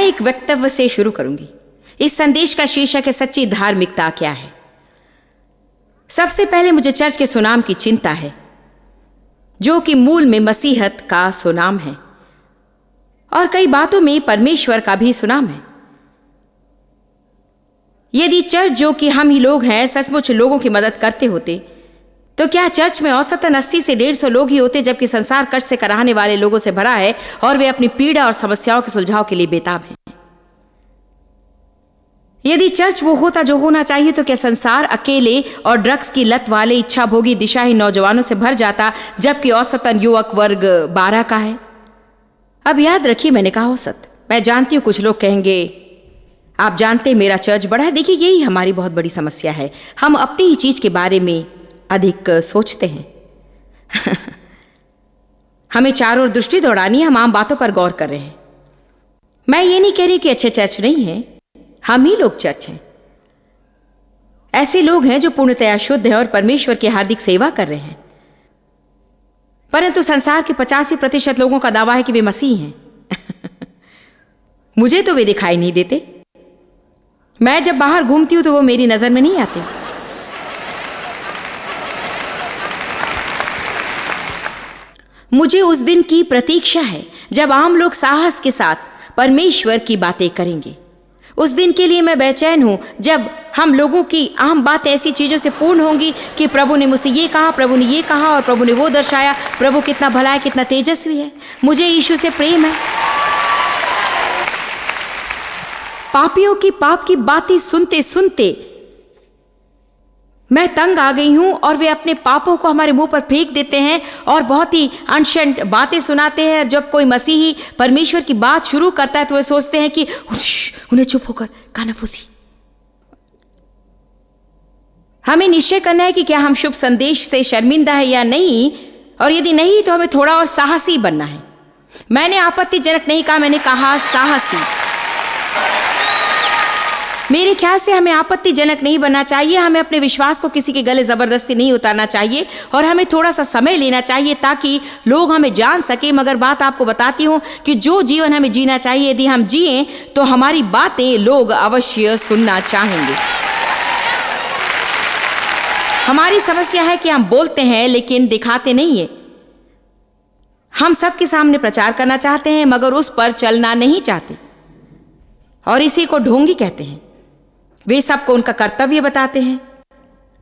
मैं एक वक्तव्य से शुरू करूंगी। इस संदेश का शीर्षक है सच्ची धार्मिकता क्या है। सबसे पहले मुझे चर्च के सुनाम की चिंता है, जो कि मूल में मसीहत का सुनाम है और कई बातों में परमेश्वर का भी सुनाम है। यदि चर्च, जो कि हम ही लोग हैं, सचमुच लोगों की मदद करते होते, तो क्या चर्च में औसतन 80 से 150 लोग ही होते, जबकि संसार कष्ट से कराहने वाले लोगों से भरा है और वे अपनी पीड़ा और समस्याओं के सुलझाव के लिए बेताब हैं। यदि चर्च वो होता जो होना चाहिए, तो क्या संसार अकेले और ड्रग्स की लत वाले इच्छाभोगी दिशाहीन नौजवानों से भर जाता, जबकि औसतन युवक वर्ग 12 का है। अब याद रखिए, मैंने कहा औसत। मैं जानती हूं कुछ लोग कहेंगे, आप जानते मेरा चर्च बड़ा है। देखिए, यही हमारी बहुत बड़ी समस्या है, हम अपनी ही चीज के बारे में अधिक सोचते हैं। हमें चारों ओर दृष्टि दौड़ानी है, हम आम बातों पर गौर कर रहे हैं। मैं ये नहीं कह रही कि अच्छे चर्च नहीं है, हम ही लोग चर्च हैं। ऐसे लोग हैं जो पूर्णतया शुद्ध हैं और परमेश्वर की हार्दिक सेवा कर रहे हैं, परंतु संसार के 85% लोगों का दावा है कि वे मसीह हैं। मुझे तो वे दिखाई नहीं देते। मैं जब बाहर घूमती हूं तो वो मेरी नजर में नहीं आते। मुझे उस दिन की प्रतीक्षा है जब आम लोग साहस के साथ परमेश्वर की बातें करेंगे। उस दिन के लिए मैं बेचैन हूं, जब हम लोगों की आम बात ऐसी चीजों से पूर्ण होंगी कि प्रभु ने मुझसे ये कहा, प्रभु ने ये कहा और प्रभु ने वो दर्शाया, प्रभु कितना भला है, कितना तेजस्वी है, मुझे यीशु से प्रेम है। पापियों की पाप की बातें सुनते सुनते मैं तंग आ गई हूं और वे अपने पापों को हमारे मुंह पर फेंक देते हैं और बहुत ही अनशन बातें सुनाते हैं। जब कोई मसीही परमेश्वर की बात शुरू करता है तो वे सोचते हैं कि उन्हें चुप होकर कानाफूसी। हमें निश्चय करना है कि क्या हम शुभ संदेश से शर्मिंदा है या नहीं, और यदि नहीं तो हमें थोड़ा और साहसी बनना है। मैंने आपत्तिजनक नहीं कहा, मैंने कहा साहसी। मेरे ख्याल से हमें आपत्तिजनक नहीं बनना चाहिए, हमें अपने विश्वास को किसी के गले जबरदस्ती नहीं उतारना चाहिए और हमें थोड़ा सा समय लेना चाहिए ताकि लोग हमें जान सके। मगर बात आपको बताती हूं कि जो जीवन हमें जीना चाहिए, यदि हम जिए तो हमारी बातें लोग अवश्य सुनना चाहेंगे। हमारी समस्या है कि हम बोलते हैं लेकिन दिखाते नहीं है। हम सबके सामने प्रचार करना चाहते हैं मगर उस पर चलना नहीं चाहते, और इसी को ढोंगी कहते हैं। वे सबको उनका कर्तव्य बताते हैं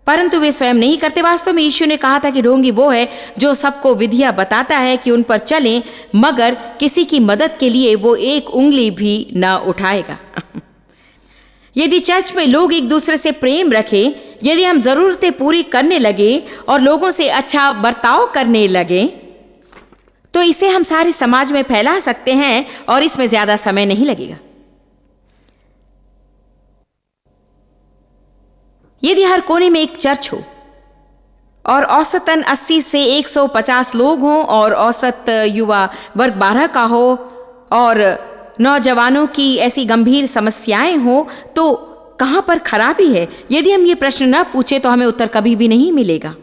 परंतु वे स्वयं नहीं करते। वास्तव में यीशु ने कहा था कि ढोंगी वो है जो सबको विधियां बताता है कि उन पर चलें, मगर किसी की मदद के लिए वो एक उंगली भी न उठाएगा। यदि चर्च में लोग एक दूसरे से प्रेम रखें, यदि हम जरूरतें पूरी करने लगे और लोगों से अच्छा बर्ताव करने लगे, तो इसे हम सारे समाज में फैला सकते हैं और इसमें ज्यादा समय नहीं लगेगा। यदि हर कोने में एक चर्च हो और औसतन 80 से 150 लोग हों और औसत युवा वर्ग 12 का हो और नौजवानों की ऐसी गंभीर समस्याएं हो, तो कहां पर खराबी है? यदि हम ये प्रश्न न पूछे तो हमें उत्तर कभी भी नहीं मिलेगा।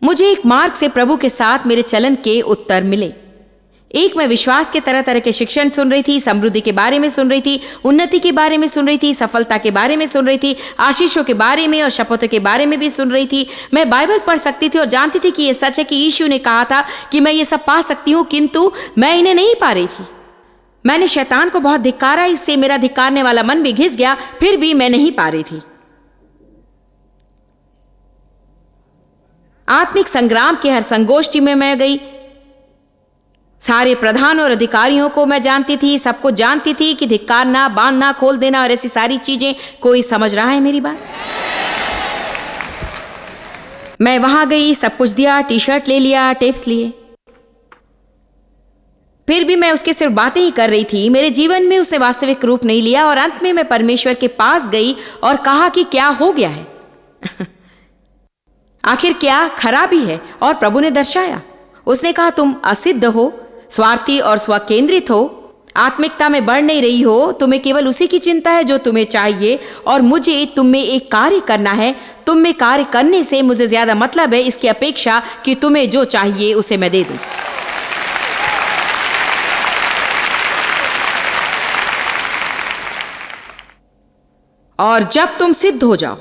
मुझे एक मार्ग से प्रभु के साथ मेरे चलन के उत्तर मिले। एक, मैं विश्वास के तरह तरह के शिक्षण सुन रही थी, समृद्धि के बारे में सुन रही थी, उन्नति के बारे में सुन रही थी, सफलता के बारे में सुन रही थी, आशीषों के बारे में और शपथों के बारे में भी सुन रही थी। मैं बाइबल पढ़ सकती थी और जानती थी कि यह सच है कि यीशु ने कहा था कि मैं ये सब पा सकती हूं, किंतु मैं इन्हें नहीं पा रही थी। मैंने शैतान को बहुत धिक्कारा, इससे मेरा धिक्कारने वाला मन भी घिस गया, फिर भी मैं नहीं पा रही थी। आत्मिक संग्राम की हर संगोष्ठी में मैं गई। सारे प्रधान और अधिकारियों को मैं जानती थी, सबको जानती थी कि धिक्कारना, बांधना, खोल देना और ऐसी सारी चीजें। कोई समझ रहा है मेरी बात? मैं वहां गई, सब कुछ दिया, टी शर्ट ले लिया, टेप्स लिए, फिर भी मैं उसके सिर्फ बातें ही कर रही थी। मेरे जीवन में उसने वास्तविक रूप नहीं लिया और अंत में मैं परमेश्वर के पास गई और कहा कि क्या हो गया है? आखिर क्या खराबी है? और प्रभु ने दर्शाया। उसने कहा, तुम असिद्ध हो, स्वार्थी और स्वकेंद्रित हो, आत्मिकता में बढ़ नहीं रही हो, तुम्हें केवल उसी की चिंता है जो तुम्हें चाहिए और मुझे तुम में एक कार्य करना है। तुम में कार्य करने से मुझे ज्यादा मतलब है इसकी अपेक्षा कि तुम्हें जो चाहिए उसे मैं दे दूं। और जब तुम सिद्ध हो जाओ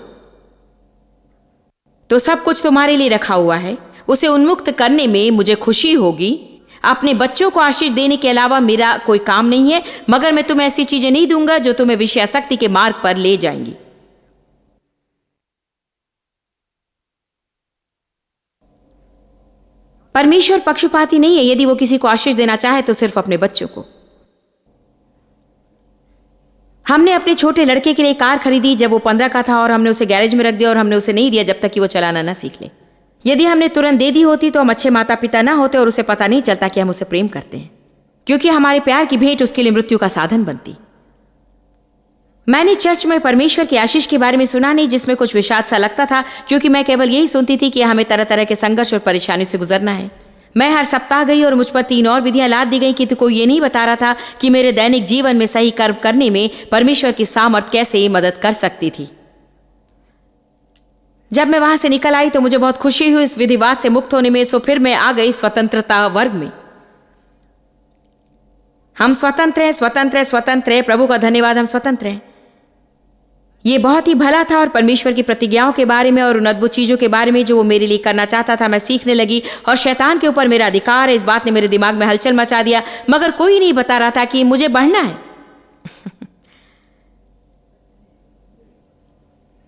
तो सब कुछ तुम्हारे लिए रखा हुआ है, उसे उन्मुक्त करने में मुझे खुशी होगी। अपने बच्चों को आशीष देने के अलावा मेरा कोई काम नहीं है, मगर मैं तुम्हें ऐसी चीजें नहीं दूंगा जो तुम्हें विषयासक्ति के मार्ग पर ले जाएंगी। परमेश्वर पक्षपाती नहीं है। यदि वो किसी को आशीष देना चाहे तो सिर्फ अपने बच्चों को। हमने अपने छोटे लड़के के लिए कार खरीदी जब वो 15 का था, और हमने उसे गैरेज में रख दिया और हमने उसे नहीं दिया जब तक कि वो चलाना ना सीख ले। यदि हमने तुरंत दे दी होती तो हम अच्छे माता पिता ना होते और उसे पता नहीं चलता कि हम उसे प्रेम करते हैं, क्योंकि हमारे प्यार की भेंट उसके लिए मृत्यु का साधन बनती। मैंने चर्च में परमेश्वर की आशीष के बारे में सुना नहीं, जिसमें कुछ विषाद सा लगता था, क्योंकि मैं केवल यही सुनती थी कि हमें तरह तरह के संघर्ष और परेशानी से गुजरना है। मैं हर सप्ताह गई और मुझ पर 3 और विधियां लाद दी गई कि तो कोई ये नहीं बता रहा था कि मेरे दैनिक जीवन में सही कर्म करने में परमेश्वर की सामर्थ कैसे मदद कर सकती थी। जब मैं वहां से निकल आई तो मुझे बहुत खुशी हुई इस विधिवाद से मुक्त होने में। सो फिर मैं आ गई स्वतंत्रता वर्ग में। हम स्वतंत्र हैं, स्वतंत्र है, स्वतंत्र है। प्रभु का धन्यवाद, हम स्वतंत्र हैं। ये बहुत ही भला था, और परमेश्वर की प्रतिज्ञाओं के बारे में और उन अद्भुत चीजों के बारे में जो वो मेरे लिए करना चाहता था मैं सीखने लगी। और शैतान के ऊपर मेरा अधिकार है, इस बात ने मेरे दिमाग में हलचल मचा दिया, मगर कोई नहीं बता रहा था कि मुझे बढ़ना है।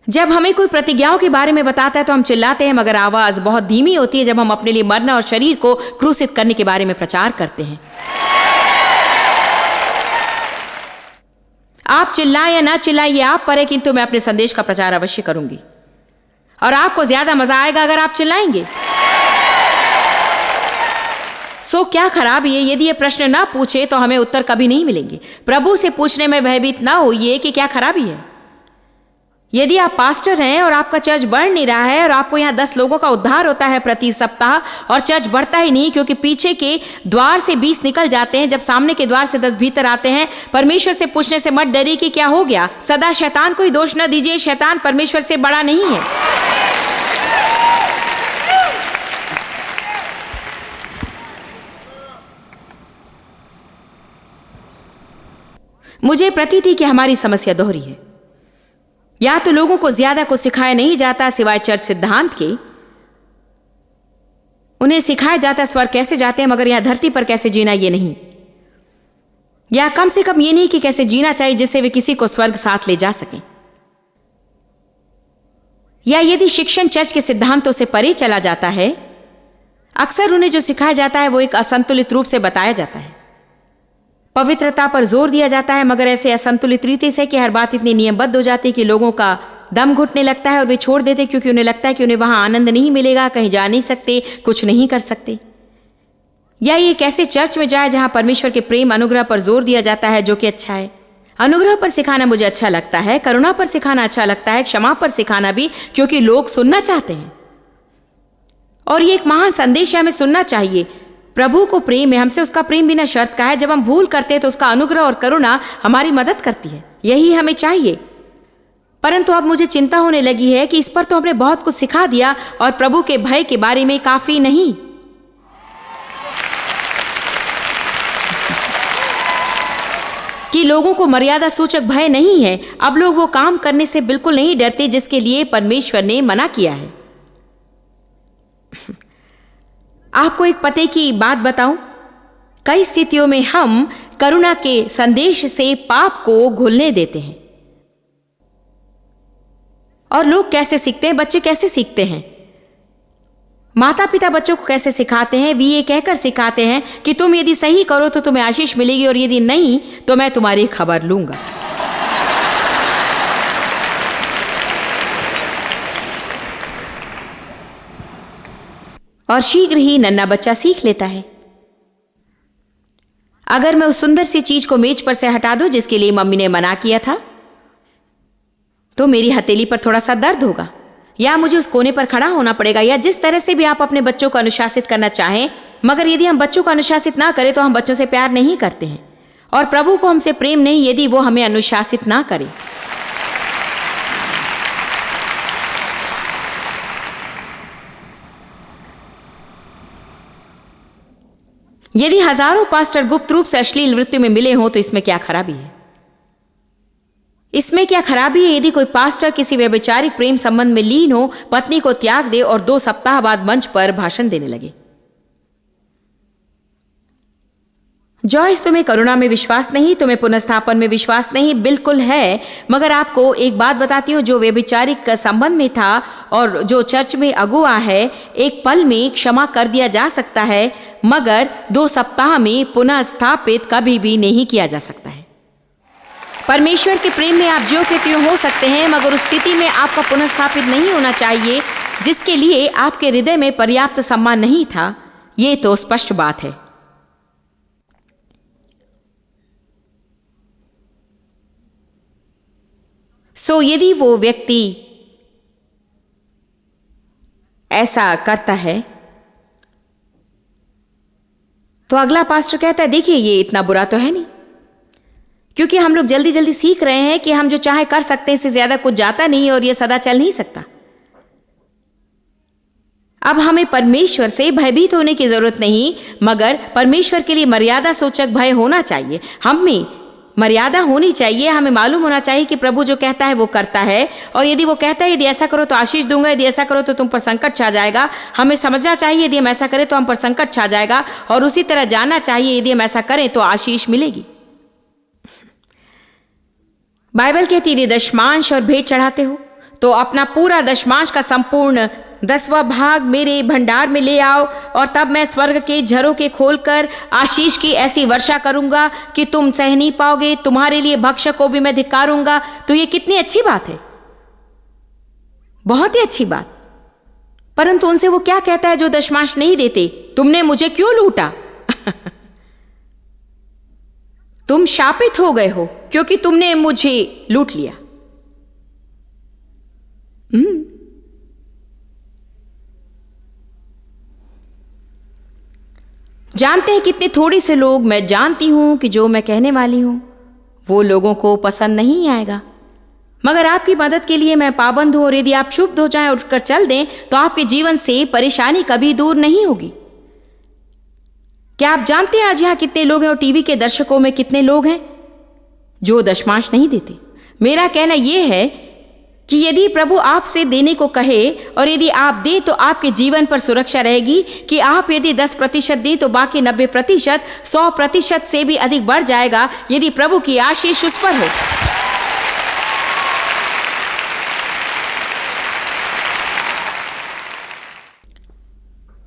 जब हमें कोई प्रतिज्ञाओं के बारे में बताता है तो हम चिल्लाते हैं, मगर आवाज बहुत धीमी होती है जब हम अपने लिए मरना और शरीर को क्रूसित करने के बारे में प्रचार करते हैं। आप चिल्लाएं या ना चिल्लाएं ये आप पर है, किंतु मैं अपने संदेश का प्रचार अवश्य करूंगी, और आपको ज्यादा मजा आएगा अगर आप चिल्लाएंगे। सो क्या खराबी है यदि ये प्रश्न ना पूछे तो हमें उत्तर कभी नहीं मिलेंगे। प्रभु से पूछने में भयभीत ना होइए कि क्या खराबी है। यदि आप पास्टर हैं और आपका चर्च बढ़ नहीं रहा है और आपको यहाँ 10 लोगों का उद्धार होता है प्रति सप्ताह, और चर्च बढ़ता ही नहीं क्योंकि पीछे के द्वार से 20 निकल जाते हैं जब सामने के द्वार से 10 भीतर आते हैं, परमेश्वर से पूछने से मत डरिए कि क्या हो गया। सदा शैतान को ही दोष न दीजिए, शैतान परमेश्वर से बड़ा नहीं है। मुझे प्रतीत थी कि हमारी समस्या दोहरी है। या तो लोगों को ज्यादा को सिखाया नहीं जाता सिवाय चर्च सिद्धांत के। उन्हें सिखाया जाता स्वर्ग कैसे जाते हैं, मगर यहां धरती पर कैसे जीना ये नहीं, या कम से कम ये नहीं कि कैसे जीना चाहिए जिससे वे किसी को स्वर्ग साथ ले जा सकें। या यदि शिक्षण चर्च के सिद्धांतों से परे चला जाता है, अक्सर उन्हें जो सिखाया जाता है वो एक असंतुलित रूप से बताया जाता है। पवित्रता पर जोर दिया जाता है, मगर ऐसे असंतुलित रीति से कि हर बात इतनी नियमबद्ध हो जाती है कि लोगों का दम घुटने लगता है और वे छोड़ देते क्योंकि उन्हें लगता है कि उन्हें वहां आनंद नहीं मिलेगा, कहीं जा नहीं सकते, कुछ नहीं कर सकते। या ये कैसे चर्च में जाए जहां परमेश्वर के प्रेम अनुग्रह पर जोर दिया जाता है, जो कि अच्छा है। अनुग्रह पर सिखाना मुझे अच्छा लगता है, करुणा पर सिखाना अच्छा लगता है, क्षमा पर सिखाना भी, क्योंकि लोग सुनना चाहते हैं और ये एक महान संदेश है, हमें सुनना चाहिए। प्रभु को प्रेम है, हमसे उसका प्रेम बिना शर्त का है। जब हम भूल करते हैं तो उसका अनुग्रह और करुणा हमारी मदद करती है, यही हमें चाहिए। परंतु अब मुझे चिंता होने लगी है कि इस पर तो हमने बहुत कुछ सिखा दिया और प्रभु के भय के बारे में काफी नहीं। कि लोगों को मर्यादा सूचक भय नहीं है। अब लोग वो काम करने से बिल्कुल नहीं डरते जिसके लिए परमेश्वर ने मना किया है। आपको एक पते की बात बताऊं, कई स्थितियों में हम करुणा के संदेश से पाप को घुलने देते हैं। और लोग कैसे सीखते हैं, बच्चे कैसे सीखते हैं, माता पिता बच्चों को कैसे सिखाते हैं, वे ये कहकर सिखाते हैं कि तुम यदि सही करो तो तुम्हें आशीष मिलेगी और यदि नहीं तो मैं तुम्हारी खबर लूंगा। और शीघ्र ही नन्हा बच्चा सीख लेता है। अगर मैं उस सुंदर सी चीज को मेज पर से हटा दूं जिसके लिए मम्मी ने मना किया था, तो मेरी हथेली पर थोड़ा सा दर्द होगा, या मुझे उस कोने पर खड़ा होना पड़ेगा, या जिस तरह से भी आप अपने बच्चों को अनुशासित करना चाहें। मगर यदि हम बच्चों को अनुशासित ना करें तो हम बच्चों से प्यार नहीं करते हैं, और प्रभु को हमसे प्रेम नहीं यदि वो हमें अनुशासित ना करे। यदि हजारों पास्टर गुप्त रूप से अश्लील वृत्ति में मिले हों तो इसमें क्या खराबी है। इसमें क्या खराबी है यदि कोई पास्टर किसी व्यभिचारिक प्रेम संबंध में लीन हो, पत्नी को त्याग दे और 2 सप्ताह बाद मंच पर भाषण देने लगे? जॉयस, तुम्हें करुणा में विश्वास नहीं, तुम्हें पुनर्स्थापन में विश्वास नहीं। बिल्कुल है, मगर आपको एक बात बताती हूँ, जो व्यभिचारिक संबंध में था और जो चर्च में अगुआ है, एक पल में क्षमा कर दिया जा सकता है, मगर 2 सप्ताह में पुनः स्थापित कभी भी नहीं किया जा सकता है। परमेश्वर के प्रेम में आप ज्यों के त्यों हो सकते हैं, मगर उस स्थिति में आपका पुनः स्थापित नहीं होना चाहिए जिसके लिए आपके हृदय में पर्याप्त सम्मान नहीं था। ये तो स्पष्ट बात है। यदि वो व्यक्ति ऐसा करता है तो अगला पास्टर कहता है, देखिए ये इतना बुरा तो है नहीं, क्योंकि हम लोग जल्दी जल्दी सीख रहे हैं कि हम जो चाहे कर सकते हैं, इससे ज्यादा कुछ जाता नहीं और ये सदा चल नहीं सकता। अब हमें परमेश्वर से भयभीत होने की जरूरत नहीं, मगर परमेश्वर के लिए मर्यादा सूचक भय होना चाहिए। हमें मर्यादा होनी चाहिए। हमें मालूम होना चाहिए कि प्रभु जो कहता है वो करता है, और यदि वो कहता है यदि ऐसा करो तो आशीष दूंगा, यदि ऐसा करो तो तुम पर संकट छा जाएगा, हमें समझना चाहिए यदि हम ऐसा करें तो हम पर संकट छा जाएगा, और उसी तरह जानना चाहिए यदि हम ऐसा करें तो आशीष मिलेगी। बाइबल कहती है यदि दशमांश और भेंट चढ़ाते हो तो अपना पूरा दशमांश का संपूर्ण 10वां भाग मेरे भंडार में ले आओ, और तब मैं स्वर्ग के झरों के खोलकर आशीष की ऐसी वर्षा करूंगा कि तुम सह नहीं पाओगे, तुम्हारे लिए भक्षक को भी मैं धिक्कारूंगा। तो ये कितनी अच्छी बात है, बहुत ही अच्छी बात। परंतु उनसे वो क्या कहता है जो दशमांश नहीं देते? तुमने मुझे क्यों लूटा? तुम शापित हो गए हो क्योंकि तुमने मुझे लूट लिया। जानते हैं कितने थोड़ी से लोग, मैं जानती हूं कि जो मैं कहने वाली हूं वो लोगों को पसंद नहीं आएगा, मगर आपकी मदद के लिए मैं पाबंद हूं, और यदि आप क्षुब्ध हो जाएं और उठकर चल दें तो आपके जीवन से परेशानी कभी दूर नहीं होगी। क्या आप जानते हैं आज यहां कितने लोग हैं और टीवी के दर्शकों में कितने लोग हैं जो दशमांश नहीं देते? मेरा कहना यह है कि यदि प्रभु आपसे देने को कहे और यदि आप दें तो आपके जीवन पर सुरक्षा रहेगी कि आप यदि 10% दें तो बाकी 90% 100% से भी अधिक बढ़ जाएगा यदि प्रभु की आशीष उस पर हो।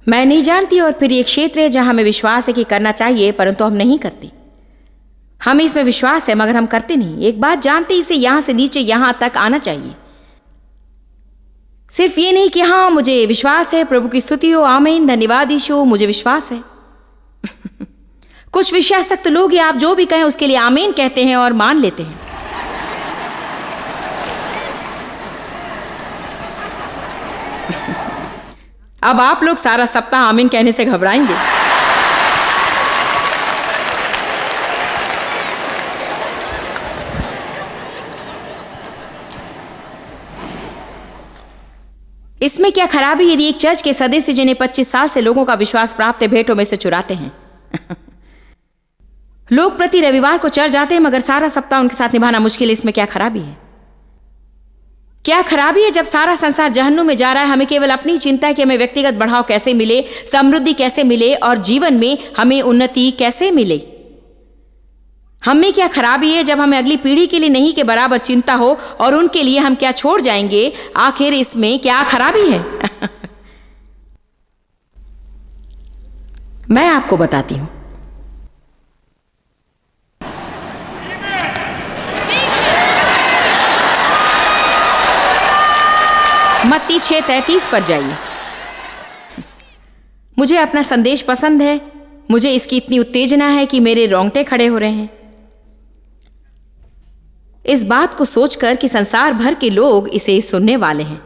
मैं नहीं जानती, और फिर ये क्षेत्र है जहां हमें विश्वास है कि करना चाहिए, परंतु हम नहीं करते। हमें इसमें विश्वास है मगर हम करते नहीं। एक बात जानते, इसे यहां से नीचे यहां तक आना चाहिए। सिर्फ ये नहीं कि हाँ मुझे विश्वास है, प्रभु की स्तुति हो, आमीन, धन्यवाद यीशु, मुझे विश्वास है। कुछ विषयासक्त लोग या आप जो भी कहें उसके लिए आमीन कहते हैं और मान लेते हैं। अब आप लोग सारा सप्ताह आमीन कहने से घबराएंगे। इसमें क्या खराबी यदि एक चर्च के सदस्य जिन्हें 25 साल से लोगों का विश्वास प्राप्त है भेंटों में से चुराते हैं? लोग प्रति रविवार को चर्च जाते हैं मगर सारा सप्ताह उनके साथ निभाना मुश्किल है। इसमें क्या खराबी है? क्या खराबी है जब सारा संसार जहन्नुम में जा रहा है? हमें केवल अपनी चिंता है कि हमें व्यक्तिगत बढ़ाव कैसे मिले, समृद्धि कैसे मिले और जीवन में हमें उन्नति कैसे मिले। हमें क्या खराबी है जब हमें अगली पीढ़ी के लिए नहीं के बराबर चिंता हो और उनके लिए हम क्या छोड़ जाएंगे? आखिर इसमें क्या खराबी है? मैं आपको बताती हूं। मत्ती 6:33 पर जाइए। मुझे अपना संदेश पसंद है, मुझे इसकी इतनी उत्तेजना है कि मेरे रोंगटे खड़े हो रहे हैं इस बात को सोचकर कि संसार भर के लोग इसे सुनने वाले हैं।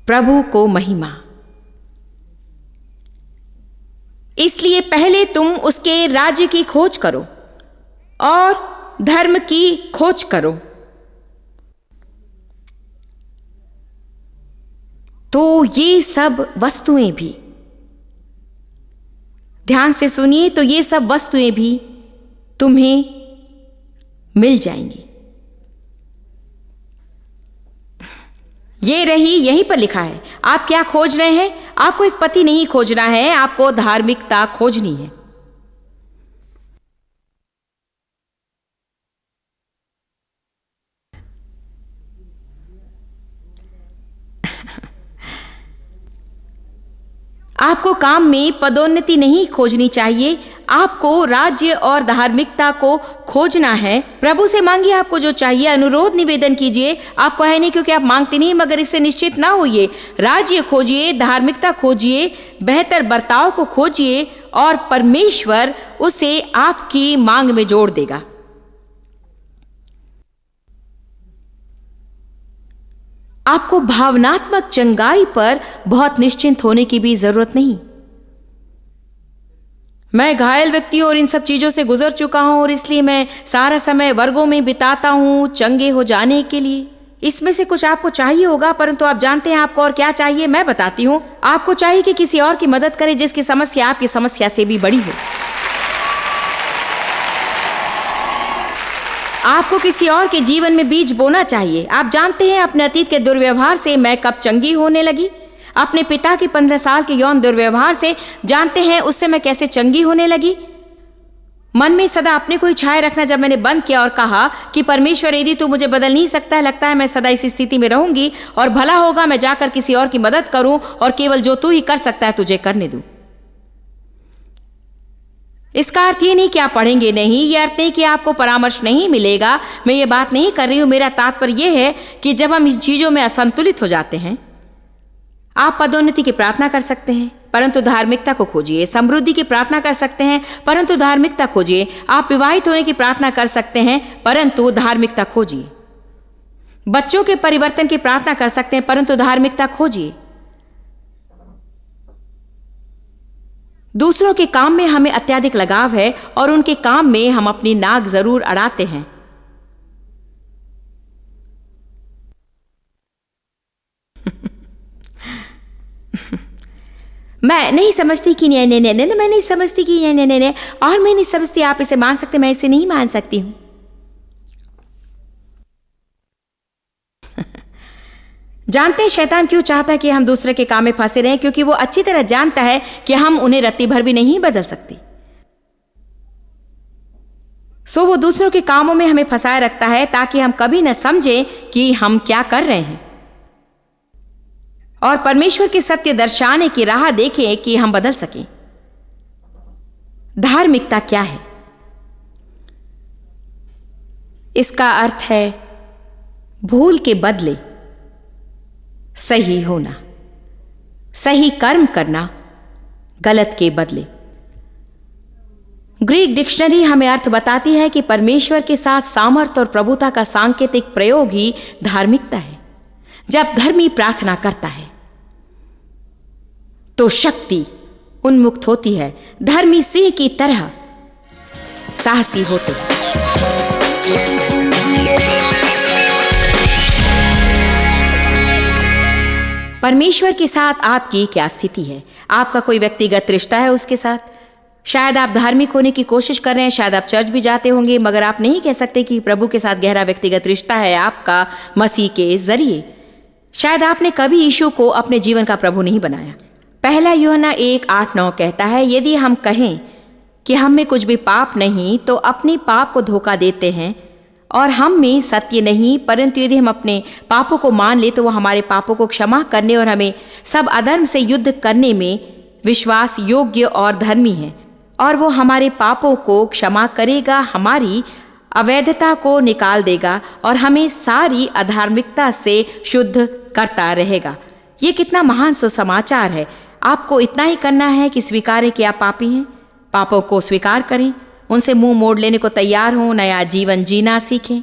प्रभु को महिमा। इसलिए पहले तुम उसके राज्य की खोज करो और धर्म की खोज करो, तो ये सब वस्तुएं भी ध्यान से सुनिए, तो ये सब वस्तुएं भी तुम्हें मिल जाएंगी। ये रही, यहीं पर लिखा है। आप क्या खोज रहे हैं? आपको एक पति नहीं खोजना है, आपको धार्मिकता खोजनी है। आपको काम में पदोन्नति नहीं खोजनी चाहिए, आपको राज्य और धार्मिकता को खोजना है। प्रभु से मांगिए आपको जो चाहिए, अनुरोध निवेदन कीजिए। आपको है नहीं क्योंकि आप मांगते नहीं, मगर इससे निश्चित ना होइए। राज्य खोजिए, धार्मिकता खोजिए, बेहतर बर्ताव को खोजिए और परमेश्वर उसे आपकी मांग में जोड़ देगा। आपको भावनात्मक चंगाई पर बहुत निश्चिंत होने की भी जरूरत नहीं। मैं घायल व्यक्ति और इन सब चीजों से गुजर चुका हूं और इसलिए मैं सारा समय वर्गों में बिताता हूं चंगे हो जाने के लिए। इसमें से कुछ आपको चाहिए होगा, परंतु आप जानते हैं आपको और क्या चाहिए। मैं बताती हूं। आपको चाहिए कि किसी और की मदद करें जिसकी समस्या आपकी समस्या से भी बड़ी हो। आपको किसी और के जीवन में बीज बोना चाहिए। आप जानते हैं अपने अतीत के दुर्व्यवहार से मैं कब चंगी होने लगी। अपने पिता के 15 साल के यौन दुर्व्यवहार से जानते हैं उससे मैं कैसे चंगी होने लगी। मन में सदा अपने को ही छाए रखना जब मैंने बंद किया और कहा कि परमेश्वर यदि तू मुझे बदल नहीं सकता है, लगता है मैं सदा इस स्थिति में रहूंगी और भला होगा मैं जाकर किसी और की मदद करूं और केवल जो तू ही कर सकता है तुझे करने दूं। इसका अर्थ ये नहीं कि आप पढ़ेंगे नहीं, ये अर्थ नहीं कि आपको परामर्श नहीं मिलेगा। मैं ये बात नहीं कर रही हूं। मेरा तात्पर्य यह है कि जब हम इन चीजों में असंतुलित हो जाते हैं, आप पदोन्नति की प्रार्थना कर सकते हैं परंतु धार्मिकता को खोजिए। समृद्धि की प्रार्थना कर सकते हैं परंतु धार्मिकता खोजिए। आप विवाहित होने की प्रार्थना कर सकते हैं परंतु धार्मिकता खोजिए। बच्चों के परिवर्तन की प्रार्थना कर सकते हैं परंतु धार्मिकता खोजिए। दूसरों के काम में हमें अत्यधिक लगाव है और उनके काम में हम अपनी नाक जरूर अड़ाते हैं। मैं नहीं समझती कि नहीं नहीं नहीं, मैं नहीं समझती कि नहीं नहीं नहीं, और मैं नहीं समझती। आप इसे मान सकते, मैं इसे नहीं मान सकती हूं। जानते हैं शैतान क्यों चाहता है कि हम दूसरे के काम में फंसे रहें? क्योंकि वो अच्छी तरह जानता है कि हम उन्हें रत्ती भर भी नहीं बदल सकते। सो वो दूसरों के कामों में हमें फंसाए रखता है ताकि हम कभी न समझें कि हम क्या कर रहे हैं और परमेश्वर के सत्य दर्शाने की राह देखें कि हम बदल सकें। धार्मिकता क्या है? इसका अर्थ है भूल के बदले सही होना, सही कर्म करना गलत के बदले। ग्रीक डिक्शनरी हमें अर्थ बताती है कि परमेश्वर के साथ सामर्थ और प्रभुता का सांकेतिक प्रयोग ही धार्मिकता है। जब धर्मी प्रार्थना करता है तो शक्ति उन्मुक्त होती है। धर्मी सिंह की तरह साहसी होते हैं। परमेश्वर के साथ आपकी क्या स्थिति है? आपका कोई व्यक्तिगत रिश्ता है उसके साथ? शायद आप धार्मिक होने की कोशिश कर रहे हैं, शायद आप चर्च भी जाते होंगे, मगर आप नहीं कह सकते कि प्रभु के साथ गहरा व्यक्तिगत रिश्ता है आपका मसीह के जरिए। शायद आपने कभी यीशु को अपने जीवन का प्रभु नहीं बनाया। पहला यूहन्ना 1:8-9 कहता है, यदि हम कहें कि हम में कुछ भी पाप नहीं तो अपने पाप को धोखा देते हैं और हम में सत्य नहीं, परंतु यदि हम अपने पापों को मान ले तो वो हमारे पापों को क्षमा करने और हमें सब अधर्म से युद्ध करने में विश्वास योग्य और धर्मी है और वो हमारे पापों को क्षमा करेगा, हमारी अवैधता को निकाल देगा और हमें सारी अधार्मिकता से शुद्ध करता रहेगा। ये कितना महान सुसमाचार है। आपको इतना ही करना है कि स्वीकारें कि आप पापी हैं, पापों को स्वीकार करें, उनसे मुंह मोड़ लेने को तैयार हों, नया जीवन जीना सीखें,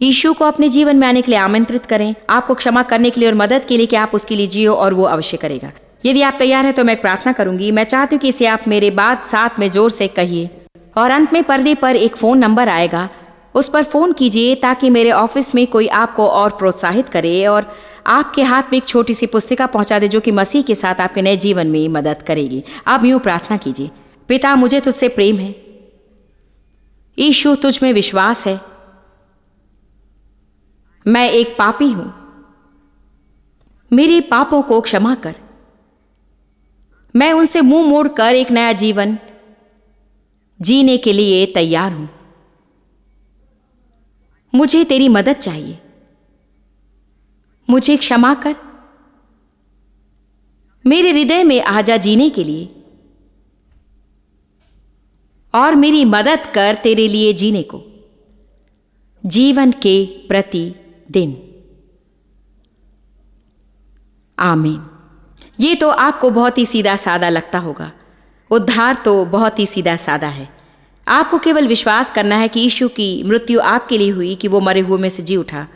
यीशु को अपने जीवन में आने के लिए आमंत्रित करें, आपको क्षमा करने के लिए और मदद के लिए कि आप उसके लिए जियो और वो अवश्य करेगा। यदि आप तैयार हैं तो मैं एक प्रार्थना करूंगी। मैं चाहती हूँ कि इसे आप मेरे बाद साथ में जोर से कहिए और अंत में पर्दे पर एक फ़ोन नंबर आएगा, उस पर फ़ोन कीजिए ताकि मेरे ऑफिस में कोई आपको और प्रोत्साहित करे और आपके हाथ में एक छोटी सी पुस्तिका पहुंचा दे जो कि मसीह के साथ आपके नए जीवन में मदद करेगी। आप यूँ प्रार्थना कीजिए, पिता, मुझे तुझसे प्रेम है। यीशु, तुझ में विश्वास है। मैं एक पापी हूं, मेरे पापों को क्षमा कर। मैं उनसे मुंह मोड़कर एक नया जीवन जीने के लिए तैयार हूं। मुझे तेरी मदद चाहिए। मुझे क्षमा कर। मेरे हृदय में आजा जीने के लिए और मेरी मदद कर तेरे लिए जीने को, जीवन के प्रति दिन। आमीन। ये तो आपको बहुत ही सीधा सादा लगता होगा। उद्धार तो बहुत ही सीधा सादा है। आपको केवल विश्वास करना है कि यीशु की मृत्यु आपके लिए हुई, कि वो मरे हुए में से जी उठा,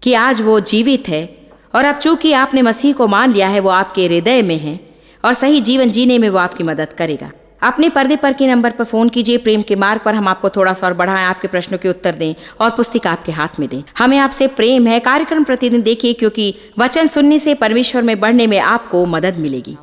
कि आज वो जीवित है, और अब चूंकि आपने मसीह को मान लिया है, वो आपके हृदय में है और सही जीवन जीने में वो आपकी मदद करेगा। अपने पर्दे पर के नंबर पर फोन कीजिए। प्रेम के मार्ग पर हम आपको थोड़ा सा और बढ़ाएं, आपके प्रश्नों के उत्तर दें और पुस्तिका आपके हाथ में दें। हमें आपसे प्रेम है। कार्यक्रम प्रतिदिन देखिए, क्योंकि वचन सुनने से परमेश्वर में बढ़ने में आपको मदद मिलेगी।